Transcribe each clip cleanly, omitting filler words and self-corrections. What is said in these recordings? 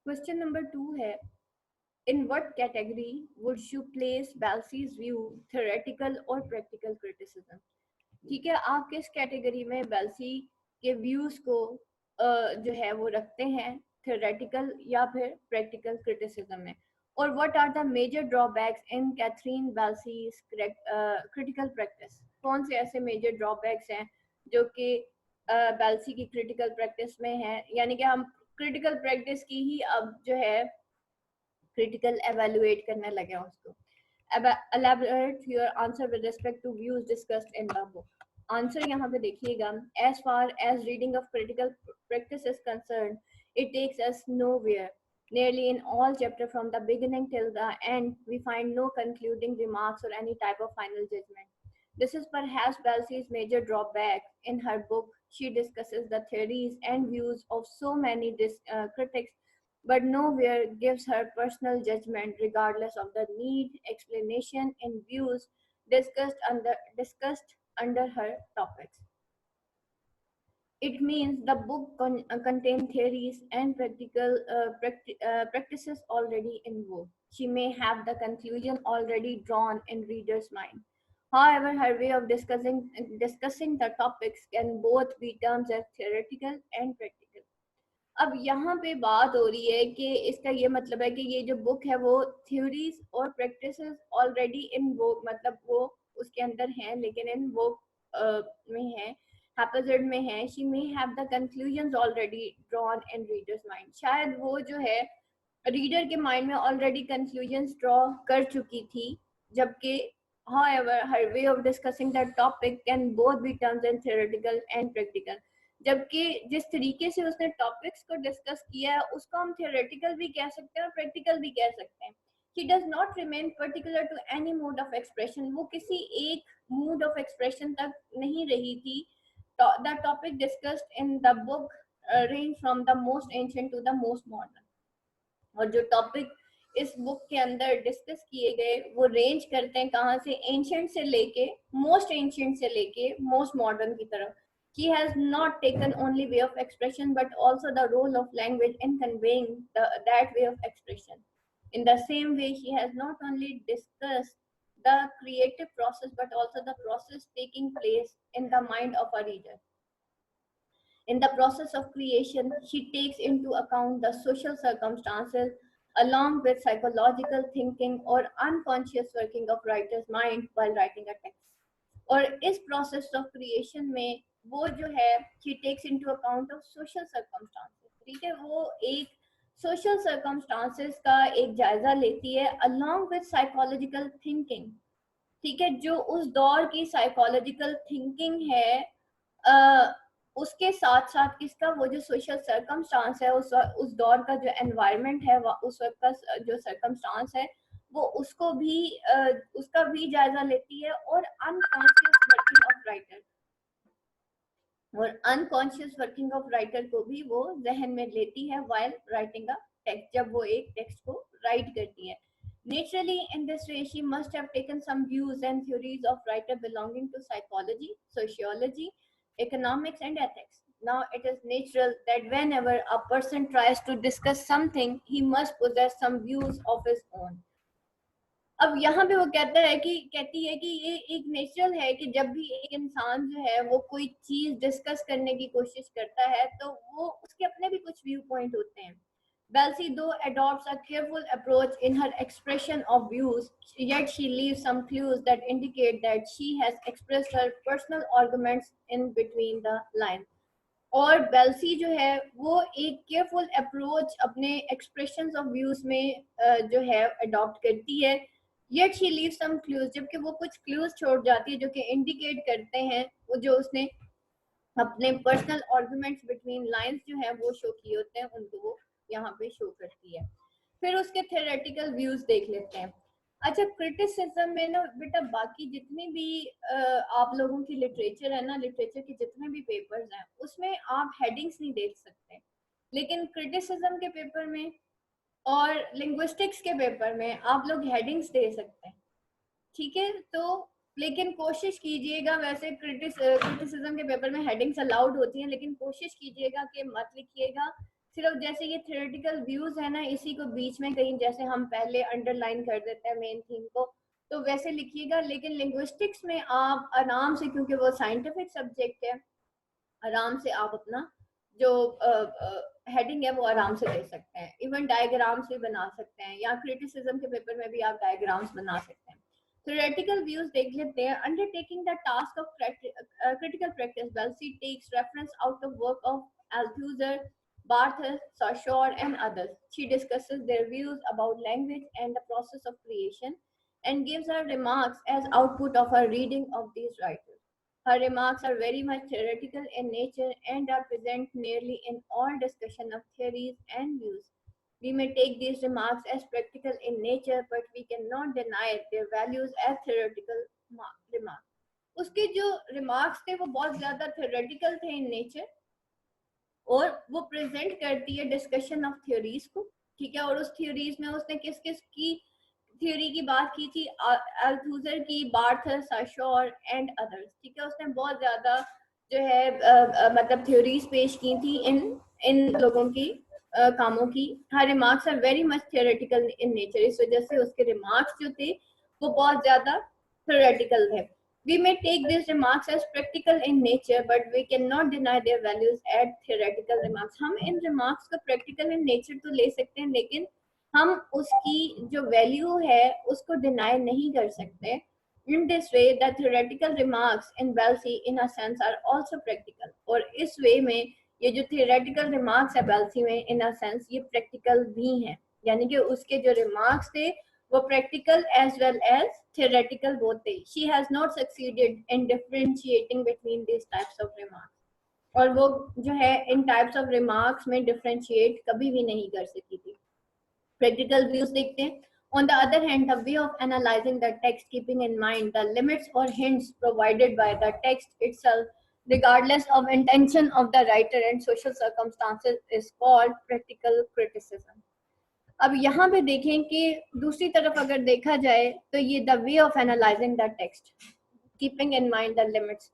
Question number 2 है, in what category would you place Belsey's view, theoretical और practical criticism? ठीक है, आप किस कैटेगरी में बेल्सी के व्यूज को जो है वो रखते हैं, थ्योरेटिकल या फिर प्रैक्टिकल क्रिटिसिज्म में? और what are the major drawbacks in Catherine Belsey's critical practice? कौन से ऐसे मेजर ड्रॉबैक्स हैं जो कि बेल्सी की क्रिटिकल प्रैक्टिस में है, यानी कि हम क्रिटिकल प्रैक्टिस की ही अब जो है क्रिटिकल एवेलुएट करने लगे हैं उसको। Elaborate your answer with respect to views discussed in the book. Answer यहाँ पे देखिएगा, as far as reading of critical practice is concerned, it takes us nowhere. Nearly in all chapter from the beginning till the end, we find no concluding remarks or any type of final judgment. This is perhaps Balsi's major drawback. In her book, she discusses the theories and views of so many critics, but nowhere gives her personal judgment regardless of the need, explanation, and views discussed under her topics. It means the book contains theories and practices already in vogue. She may have the conclusion already drawn in reader's mind. However, her way of discussing the topics can both be termed as theoretical and practical. अब यहाँ पे बात हो रही है कि इसका ये मतलब है कि ये जो बुक है वो थ्योरीज और प्रैक्टिसेस ऑलरेडी इन वो मतलब वो उसके अंदर हैं, लेकिन इन वो में है, हैपेजेड में है। She may have the conclusions already drawn in readers mind. शायद वो जो है रीडर के माइंड में ऑलरेडी कंक्लूजन्स ड्रॉ कर चुकी थी, जबकि however her way of discussing the topic can both be termed as theoretical and practical। जबकि जिस तरीके से उसने टॉपिक्स को डिस्कस किया है उसको हम थियोरेटिकल भी कह सकते हैं और प्रैक्टिकल भी कह सकते हैं। She does not remain particular to any mode of expression। वो किसी एक mood of expression तक नहीं रही थी। The topic discussed in the book range from the most ancient to the most modern। और जो टॉपिक इस बुक के अंदर डिस्कस किए गए वो रेंज करते हैं कहाँ से, एंशियंट से लेके मोस्ट एंशियंट से लेके मोस्ट मॉडर्न की तरफ। She has not taken only way of expression but also the role of language in conveying that way of expression. In the same way, she has not only discussed the creative process but also the process taking place in the mind of a reader. In the process of creation, she takes into account the social circumstances along with psychological thinking or unconscious working of writer's mind while writing a text. और इस process of creation में वो जो है she takes into account of social circumstances। ठीक है, वो एक social circumstances का एक जायजा लेती है along with psychological thinking। ठीक है, जो उस दौर की psychological thinking है उसके साथ साथ किसका, वो जो सोशल सर्कमस्टांस है उस दौर का जो एनवायरनमेंट है उस वक्त का जो सर्कमस्टांस है वो उसको भी उसका भी जायजा लेती है। और अनकॉन्शियस वर्किंग ऑफ राइटर को भी वो जहन में लेती है वाइल राइटिंग अ टेक्स्ट, जब वो एक टेक्स्ट को राइट करती है। Naturally, in this way, she must have taken some views and theories of writer belonging to psychology, sociology, economics, and ethics. Now, it is natural that whenever a person tries to discuss something, he must possess some views of his own. अब यहाँ पे वो कहती है कि ये एक natural है कि जब भी एक इंसान जो है वो कोई चीज डिस्कस करने की कोशिश करता है तो वो उसके अपने भी कुछ व्यू पॉइंट होते हैं। Belsi, though, adopts a careful approach in her expression of views, yet she leaves some clues that indicate that she has expressed her personal arguments in between the lines. और बेल्सी जो है वो एक careful approach अपने expressions of views में जो है adopt करती है, yet she leaves some clues, जबकि वो कुछ clues छोड़ जाती है जो कि इंडिकेट करते हैं वो जो उसने अपने पर्सनल आर्गुमेंट्स बिटवीन लाइंस जो है वो शो किए होते हैं उनको वो यहाँ पे शो करती है। फिर उसके थ्योरेटिकल व्यूज देख लेते हैं। अच्छा, क्रिटिसिज्म में ना बेटा बाकी जितनी भी आप लोगों की लिटरेचर है ना, लिटरेचर के जितने भी पेपर्स हैं उसमें आप हेडिंग्स नहीं देख सकते, लेकिन क्रिटिसिज्म के पेपर में और लिंग्विस्टिक्स के पेपर में आप लोग हेडिंग्स दे सकते हैं। ठीक है, तो लेकिन कोशिश कीजिएगा, वैसे क्रिटिसिज्म के पेपर में हेडिंग्स अलाउड होती हैं, लेकिन कोशिश कीजिएगा कि मत लिखिएगा, सिर्फ जैसे ये थ्योरेटिकल व्यूज है ना, इसी को बीच में कहीं जैसे हम पहले अंडरलाइन कर देते हैं मेन थीम को, तो वैसे लिखिएगा। लेकिन लिंग्विस्टिक्स में आप आराम से, क्योंकि वो साइंटिफिक सब्जेक्ट है, आराम से आप अपना जो हेडिंग है वो आराम से दे सकते हैं। इवन डायग्राम्स भी बना सकते हैं, या क्रिटिसिज्म के पेपर में भी आप डायग्राम्स बना सकते हैं। थ्योरेटिकल व्यूज देख लेते हैं। Undertaking the task of critical practice, Wellesley takes reference out of work of Althusser, Barthes, Saussure, and others. She discusses their views about language and the process of creation, and gives her remarks as output of her reading of these writers. Her remarks are very much theoretical in nature and are present nearly in all discussion of theories and views. We may take these remarks as practical in nature, but we cannot deny their values as theoretical remarks. उसके जो remarks थे वो बहुत ज़्यादा theoretical थे in nature, और वो present करती है डिस्कशन ऑफ थ्योरीज को, ठीक है। और उस थ्योरीज में उसने किस किस की थ्योरी की बात की थी, अल्थूजर की, बार्थस, साशोर एंड अदर्स, ठीक है। उसने बहुत ज्यादा जो है मतलब थ्योरीज पेश की थी इन इन लोगों की कामों की। Her remarks are very much theoretical in nature, इस वजह से उसके रिमार्क्स जो थे वो बहुत ज्यादा थियोरेटिकल थे। We may take these remarks as practical in nature, but we cannot deny their values as theoretical remarks. हम इन remarks को practical in nature तो ले सकते हैं, लेकिन हम उसकी जो value है उसको deny नहीं कर सकते। In this way, the theoretical remarks in Wellesley, in a sense, are also practical. और इस way में ये जो theoretical remarks है Wellesley में, in a sense, ये practical भी हैं। यानी कि उसके जो remarks थे वो practical as well as theoretical both थे। She has not succeeded in differentiating between these types of remarks. और वो जो है इन types of remarks में differentiate कभी भी नहीं कर सकी थी। Practical views देखते हैं। On the other hand, the way of analyzing the text, keeping in mind the limits or hints provided by the text itself, regardless of intention of the writer and social circumstances, is called practical criticism. अब यहाँ पे देखें कि दूसरी तरफ अगर देखा जाए तो ये the way of analysing the text, keeping in mind the limits,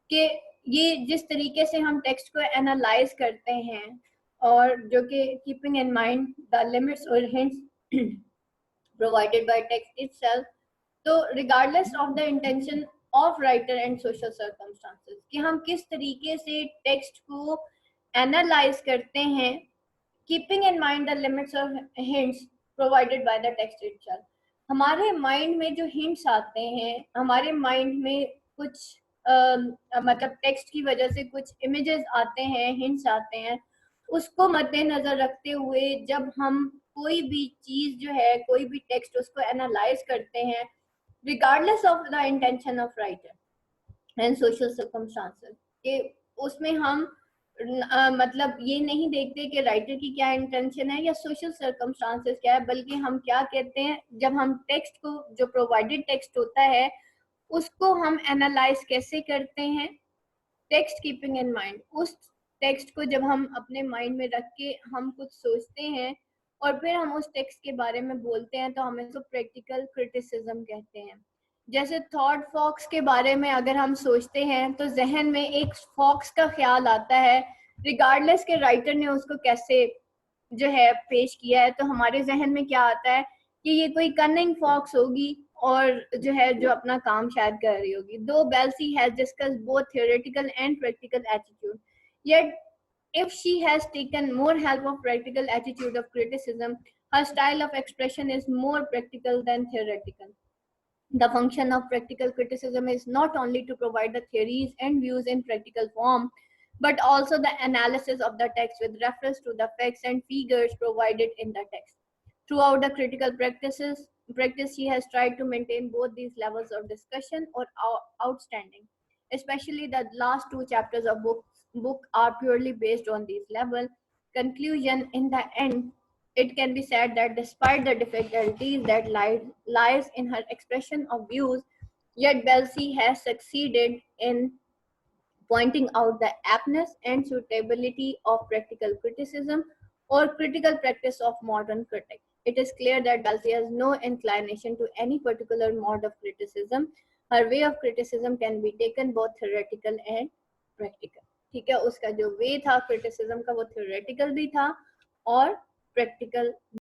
कि ये जिस तरीके से हम टेक्स्ट को एनालाइज करते हैं, और जो कि keeping in mind the limits और hints provided by text itself, तो regardless of the intention of writer and social circumstances, कि हम किस तरीके से टेक्स्ट को एनालाइज करते हैं, keeping in mind the limits of hints provided by the text itself. हमारे माइंड में जो hints आते हैं, हमारे माइंड में कुछ मतलब टेक्स्ट की वजह से कुछ इमेजेस आते हैं, hints आते हैं, उसको मद्देनजर रखते हुए जब हम कोई भी चीज जो है, कोई भी टेक्स्ट, उसको एनालाइज करते हैं, regardless of the intention of writer and social circumstances, कि उसमें हम मतलब ये नहीं देखते कि राइटर की क्या इंटेंशन है या सोशल सर्कमस्टांसेस क्या है, बल्कि हम क्या कहते हैं, जब हम टेक्स्ट को, जो प्रोवाइडेड टेक्स्ट होता है, उसको हम एनालाइज कैसे करते हैं, टेक्स्ट कीपिंग इन माइंड। उस टेक्स्ट को जब हम अपने माइंड में रख के हम कुछ सोचते हैं और फिर हम उस टेक्स्ट के बारे में बोलते हैं, तो हम इसको प्रैक्टिकल क्रिटिसिज्म कहते हैं। जैसे थॉट फॉक्स के बारे में अगर हम सोचते हैं तो जहन में एक फॉक्स का ख्याल आता है, रिगार्डलेस के राइटर ने उसको कैसे जो है पेश किया है, तो हमारे जहन में क्या आता है कि ये कोई कनिंग फॉक्स होगी और जो है जो अपना काम शायद कर रही होगी। दो Wellesley has discussed both theoretical and practical attitude, yet if she has taken more help of practical attitude of criticism, her style of expression is more practical than theoretical. The function of practical criticism is not only to provide the theories and views in practical form, but also the analysis of the text with reference to the facts and figures provided in the text. Throughout the critical practice, she has tried to maintain both these levels of discussion or outstanding. Especially the last two chapters of book are purely based on these level. Conclusion: in the end, it can be said that despite the difficulties that lies in her expression of views, yet Wellesley has succeeded in pointing out the aptness and suitability of practical criticism or critical practice of modern critics. It is clear that Wellesley has no inclination to any particular mode of criticism. Her way of criticism can be taken both theoretical and practical. ठीक है, उसका जो वे था criticism का वो theoretical भी था or practical